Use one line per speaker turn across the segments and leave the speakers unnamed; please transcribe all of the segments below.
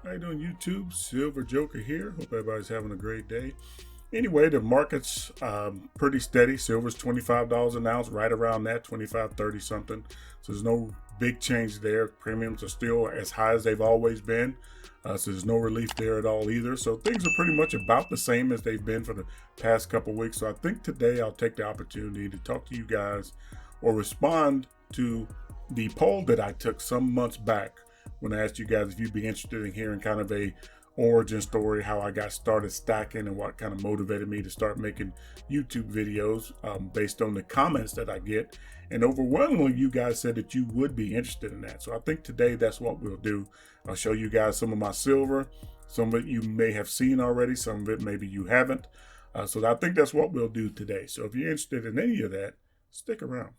How you doing, YouTube? Silver Joker here. Hope everybody's having a great day. Anyway, the market's pretty steady. Silver's $25 an ounce, right around that, 25, 30 something. So there's no big change there. Premiums are still as high as they've always been. So there's no relief there at all either. So things are pretty much about the same as they've been for the past couple weeks. So I think today I'll take the opportunity to talk to you guys or respond to the poll that I took some months back when I asked you guys if you'd be interested in hearing kind of a origin story, how I got started stacking and what kind of motivated me to start making YouTube videos based on the comments that I get. And overwhelmingly, you guys said that you would be interested in that. So I think today that's what we'll do. I'll show you guys some of my silver. Some of it you may have seen already. Some of it maybe you haven't. So I think that's what we'll do today. So if you're interested in any of that, stick around.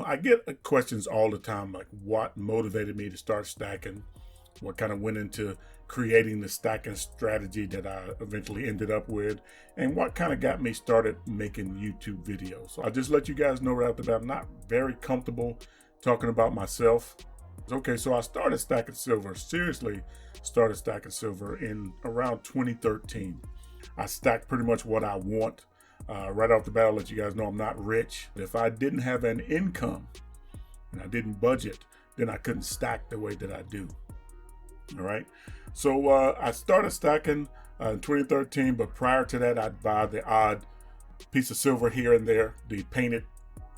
I get questions all the time, like what motivated me to start stacking, what kind of went into creating the stacking strategy that I eventually ended up with, and what kind of got me started making YouTube videos. So I'll just let you guys know right off the bat, I'm not very comfortable talking about myself. Okay, so I started stacking silver, seriously started stacking silver in around 2013. I stacked pretty much what I want. Right off the bat, I'll let you guys know I'm not rich. If I didn't have an income and I didn't budget, then I couldn't stack the way that I do. All right. So I started stacking in 2013, but prior to that, I'd buy the odd piece of silver here and there. The painted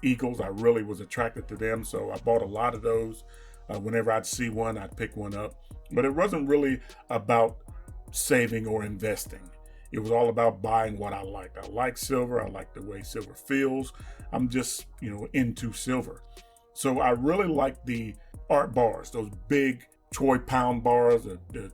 eagles, I really was attracted to them. So I bought a lot of those. Whenever I'd see one, I'd pick one up. But it wasn't really about saving or investing. It was all about buying what I liked. I like silver. I like the way silver feels. I'm just, into silver. So I really like the art bars, those big troy pound bars, the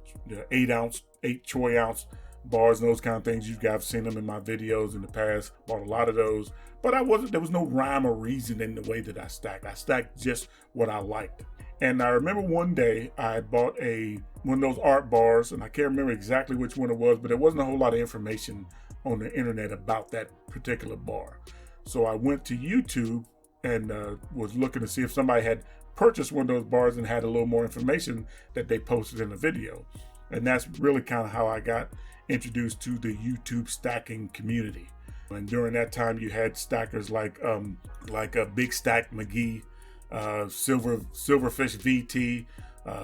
8 troy ounce bars and those kind of things. You guys have seen them in my videos in the past. Bought a lot of those. But there was no rhyme or reason in the way that I stacked. I stacked just what I liked. And I remember one day I bought one of those art bars, and I can't remember exactly which one it was, but there wasn't a whole lot of information on the internet about that particular bar. So I went to YouTube and was looking to see if somebody had purchased one of those bars and had a little more information that they posted in the video. And that's really kind of how I got introduced to the YouTube stacking community. And during that time, you had stackers like a Big Stack McGee, Silverfish VT,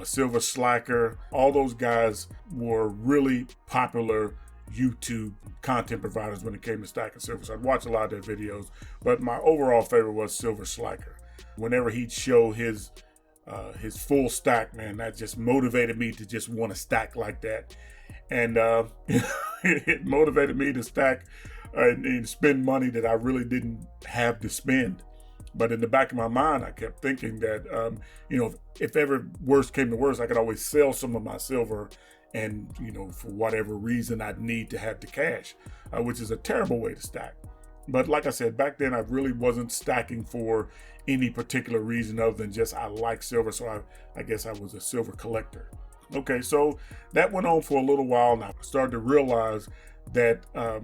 Silver Slacker. All those guys were really popular YouTube content providers when it came to stacking silver. So I'd watch a lot of their videos, but my overall favorite was Silver Slacker. Whenever he'd show his full stack, man, that just motivated me to just want to stack like that. And it motivated me to stack and spend money that I really didn't have to spend. But in the back of my mind, I kept thinking that, if ever worst came to worst, I could always sell some of my silver and, for whatever reason, I'd need to have the cash, which is a terrible way to stack. But like I said, back then, I really wasn't stacking for any particular reason other than just I like silver. So I guess I was a silver collector. Okay, so that went on for a little while, and I started to realize that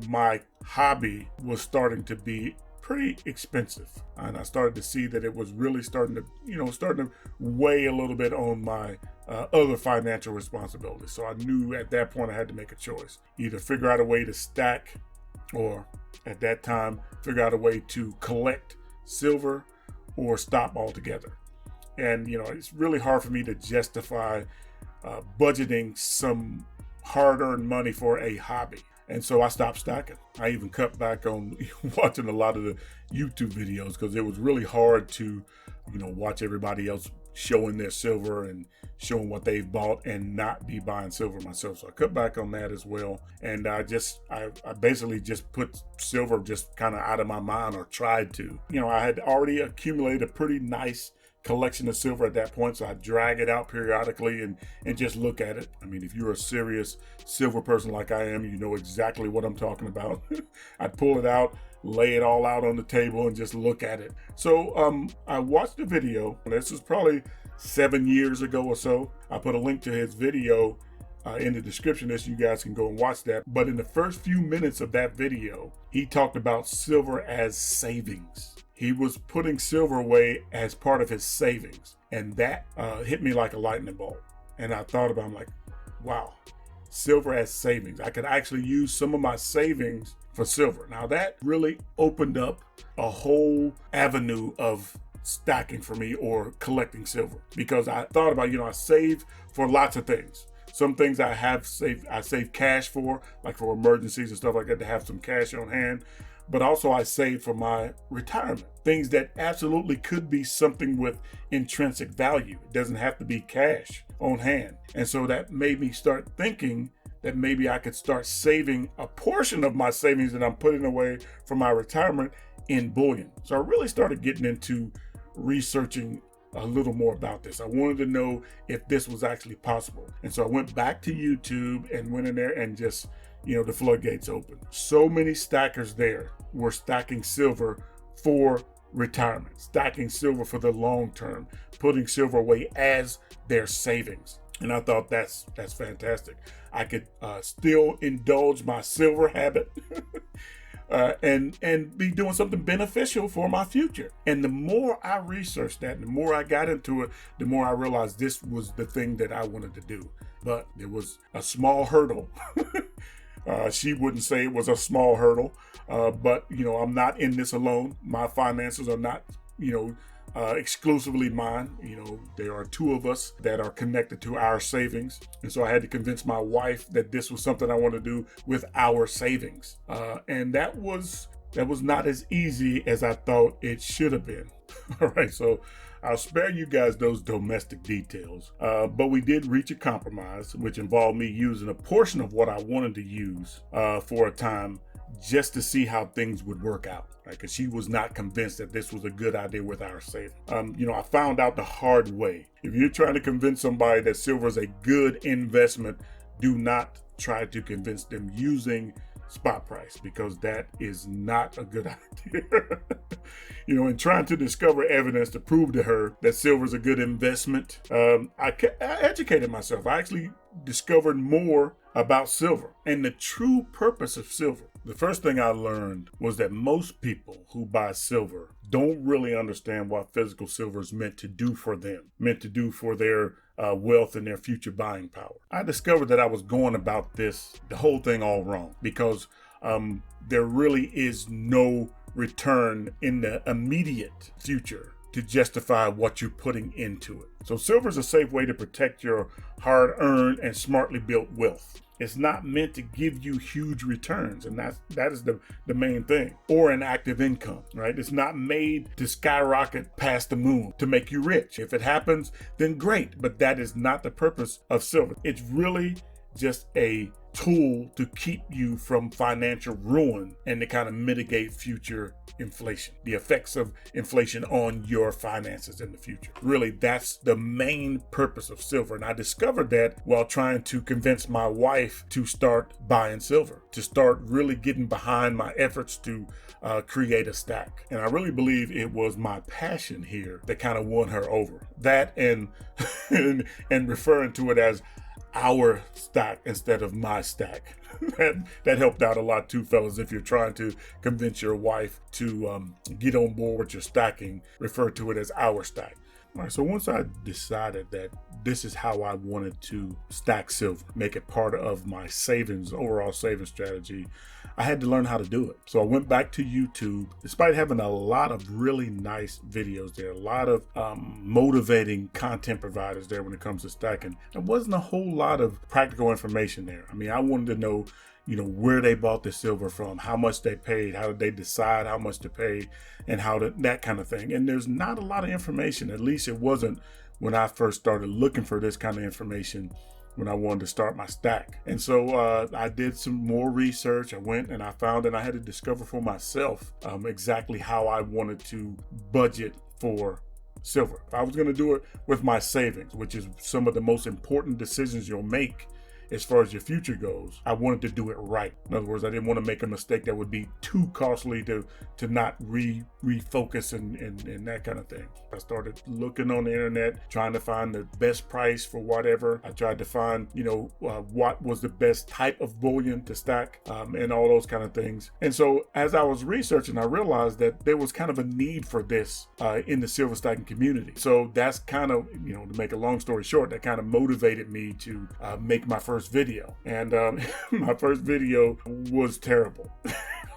my hobby was starting to be pretty expensive, and I started to see that it was really starting to weigh a little bit on my other financial responsibilities. So I knew at that point I had to make a choice: either figure out a way to stack, or at that time figure out a way to collect silver, or stop altogether. And it's really hard for me to justify budgeting some hard-earned money for a hobby. And so I stopped stacking. I even cut back on watching a lot of the YouTube videos because it was really hard to, watch everybody else showing their silver and showing what they've bought and not be buying silver myself. So I cut back on that as well. And I basically just put silver just kind of out of my mind, or tried to. I had already accumulated a pretty nice collection of silver at that point, so I drag it out periodically and just look at it. I mean, if you're a serious silver person like I am, you know exactly what I'm talking about. I'd pull it out, lay it all out on the table, and just look at it. So I watched the video. This was probably 7 years ago or so. I put a link to his video in the description so you guys can go and watch that. But in the first few minutes of that video, he talked about silver as savings. He was putting silver away as part of his savings. And that hit me like a lightning bolt. And I thought about it, I'm like, wow, silver as savings. I could actually use some of my savings for silver. Now that really opened up a whole avenue of stacking for me or collecting silver, because I thought about, I save for lots of things. Some things I save cash for, like for emergencies and stuff like that, to have some cash on hand. But also I save for my retirement, things that absolutely could be something with intrinsic value. It doesn't have to be cash on hand. And so that made me start thinking that maybe I could start saving a portion of my savings that I'm putting away for my retirement in bullion. So I really started getting into researching a little more about this. I wanted to know if this was actually possible. And so I went back to YouTube and went in there and just, the floodgates open. So many stackers there were stacking silver for retirement, stacking silver for the long term, putting silver away as their savings. And I thought that's fantastic. I could still indulge my silver habit and be doing something beneficial for my future. And the more I researched that, and the more I got into it, the more I realized this was the thing that I wanted to do. But there was a small hurdle. She wouldn't say it was a small hurdle, but I'm not in this alone. My finances are not, exclusively mine. There are two of us that are connected to our savings. And so I had to convince my wife that this was something I want to do with our savings. And that was not as easy as I thought it should have been. All right. So I'll spare you guys those domestic details. But we did reach a compromise, which involved me using a portion of what I wanted to use for a time, just to see how things would work out, right? Because she was not convinced that this was a good idea with our savings. I found out the hard way. If you're trying to convince somebody that silver is a good investment, do not try to convince them using spot price, because that is not a good idea. In trying to discover evidence to prove to her that silver is a good investment, I educated myself. I actually discovered more about silver and the true purpose of silver. The first thing I learned was that most people who buy silver don't really understand what physical silver is meant to do for them, meant to do for their wealth and their future buying power. I discovered that I was going about the whole thing all wrong, because there really is no return in the immediate future to justify what you're putting into it. So silver is a safe way to protect your hard-earned and smartly built wealth. It's not meant to give you huge returns, and that is the main thing, or an active income, right? It's not made to skyrocket past the moon to make you rich. If it happens, then great, but that is not the purpose of silver. It's really just a tool to keep you from financial ruin and to kind of mitigate future inflation, the effects of inflation on your finances in the future. Really, that's the main purpose of silver. And I discovered that while trying to convince my wife to start buying silver, to start really getting behind my efforts to create a stack. And I really believe it was my passion here that kind of won her over. That and and referring to it as our stack instead of my stack. that helped out a lot too, fellas. If you're trying to convince your wife to get on board with your stacking, refer to it as our stack. All right, so once I decided that this is how I wanted to stack silver, make it part of my overall savings strategy, I had to learn how to do it. So I went back to YouTube, despite having a lot of really nice videos there, a lot of motivating content providers there when it comes to stacking. There wasn't a whole lot of practical information there. I mean, I wanted to know, where they bought the silver from, how much they paid, how did they decide how much to pay, and that kind of thing. And there's not a lot of information, at least it wasn't when I first started looking for this kind of information when I wanted to start my stack. And so I did some more research. I went and I found that I had to discover for myself exactly how I wanted to budget for silver. If I was going to do it with my savings, which is some of the most important decisions you'll make as far as your future goes, I wanted to do it right. In other words, I didn't want to make a mistake that would be too costly to not refocus and that kind of thing. I started looking on the internet, trying to find the best price for whatever. I tried to find, what was the best type of bullion to stack, and all those kind of things. And so as I was researching, I realized that there was kind of a need for this in the silver stacking community. So that's kind of, to make a long story short, that kind of motivated me to make my first video. And my first video was terrible.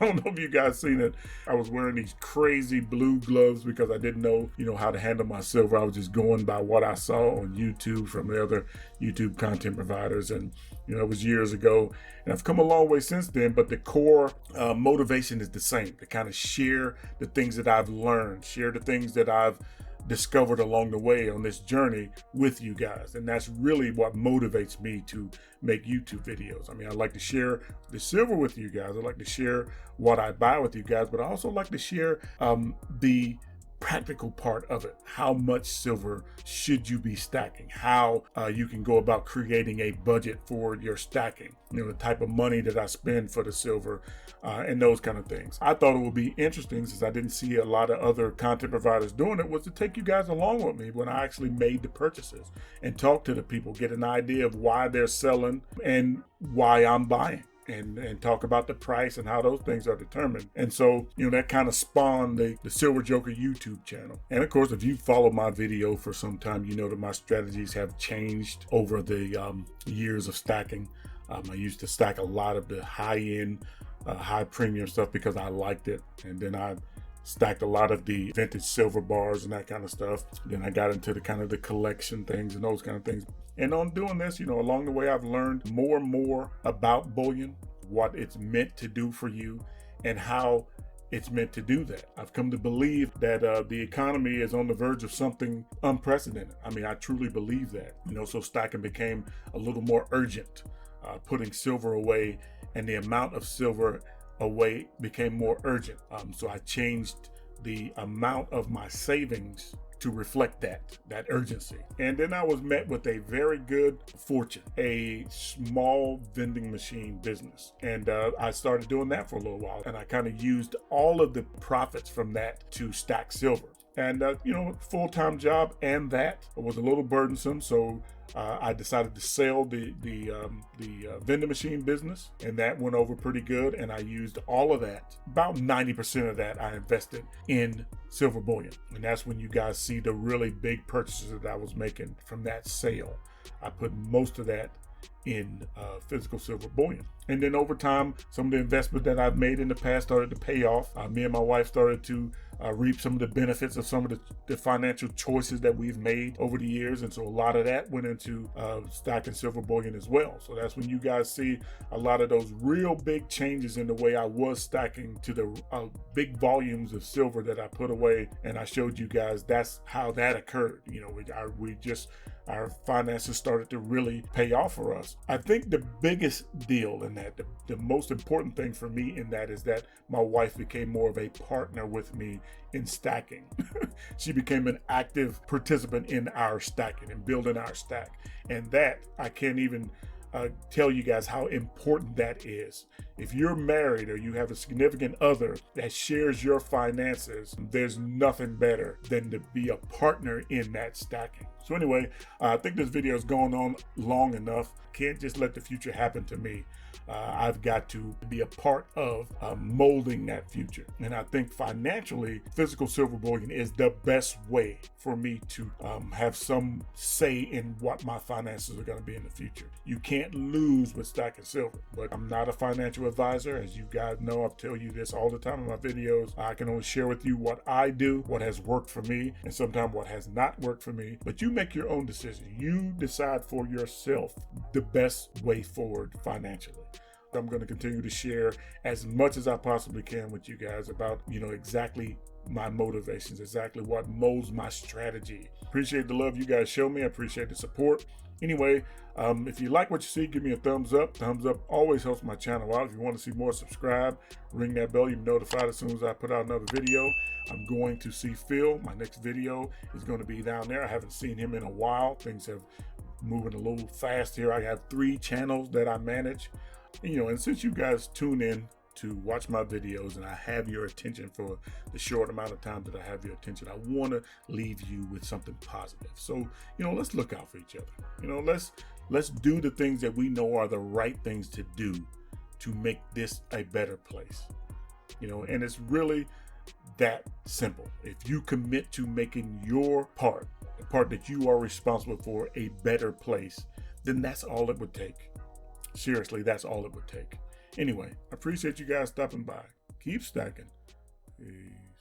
I don't know if you guys seen it. I was wearing these crazy blue gloves because I didn't know, how to handle my silver. I was just going by what I saw on YouTube from the other YouTube content providers. And, it was years ago. And I've come a long way since then, but the core motivation is the same. To kind of share the things that I've learned, share the things that I've discovered along the way on this journey with you guys. And that's really what motivates me to make YouTube videos. I mean, I like to share the silver with you guys. I like to share what I buy with you guys, but I also like to share the practical part of it. How much silver should you be stacking? How you can go about creating a budget for your stacking, the type of money that I spend for the silver, and those kind of things. I thought it would be interesting, since I didn't see a lot of other content providers doing it, was to take you guys along with me when I actually made the purchases and talk to the people, get an idea of why they're selling and why I'm buying. And talk about the price and how those things are determined. And so, that kind of spawned the Silver Joker YouTube channel. And of course, if you follow my video for some time, you know that my strategies have changed over the years of stacking. I used to stack a lot of the high-end, high premium stuff because I liked it. And then I stacked a lot of the vintage silver bars and that kind of stuff. Then I got into the kind of the collection things and those kind of things. And on doing this, along the way, I've learned more and more about bullion, what it's meant to do for you, and how it's meant to do that. I've come to believe that the economy is on the verge of something unprecedented. I mean, I truly believe that. So stacking became a little more urgent. Putting silver away and the amount of silver away became more urgent. So I changed the amount of my savings to reflect that urgency. And then I was met with a very good fortune, a small vending machine business. And I started doing that for a little while. And I kind of used all of the profits from that to stack silver. And, full-time job, and that was a little burdensome. So I decided to sell the vending machine business, and that went over pretty good. And I used all of that, about 90% of that I invested in silver bullion. And that's when you guys see the really big purchases that I was making from that sale. I put most of that in physical silver bullion. And then over time, some of the investment that I've made in the past started to pay off. Me and my wife started to reap some of the benefits of some of the financial choices that we've made over the years. And so a lot of that went into stacking silver bullion as well. So that's when you guys see a lot of those real big changes in the way I was stacking to the big volumes of silver that I put away. And I showed you guys that's how that occurred. Our finances started to really pay off for us. I think the biggest deal in that, the most important thing for me in that, is that my wife became more of a partner with me in stacking. She became an active participant in our stacking and building our stack. And that, I can't even tell you guys how important that is. If you're married or you have a significant other that shares your finances, there's nothing better than to be a partner in that stacking. So anyway, I think this video is going on long enough. Can't just let the future happen to me. I've got to be a part of molding that future. And I think financially, physical silver bullion is the best way for me to have some say in what my finances are going to be in the future. You can't lose with stacking silver, but I'm not a financial advisor. As you guys know, I tell you this all the time in my videos. I can only share with you what I do, what has worked for me, and sometimes what has not worked for me. But you make your own decision. You decide for yourself the best way forward financially. I'm going to continue to share as much as I possibly can with you guys about, exactly my motivations, exactly what molds my strategy. Appreciate the love you guys show me. I appreciate the support. Anyway, if you like what you see, give me a thumbs up. Thumbs up always helps my channel out. If you want to see more, subscribe, ring that bell. You'll be notified as soon as I put out another video. I'm going to see Phil. My next video is going to be down there. I haven't seen him in a while. Things have moving a little fast here. I have 3 channels that I manage, and since you guys tune in to watch my videos and I have your attention for the short amount of time that I have your attention, I want to leave you with something positive. So, let's look out for each other. Let's do the things that we know are the right things to do to make this a better place. And it's really that simple. If you commit to making your part, the part that you are responsible for, a better place, then that's all it would take. Seriously, that's all it would take. Anyway, I appreciate you guys stopping by. Keep stacking. Peace.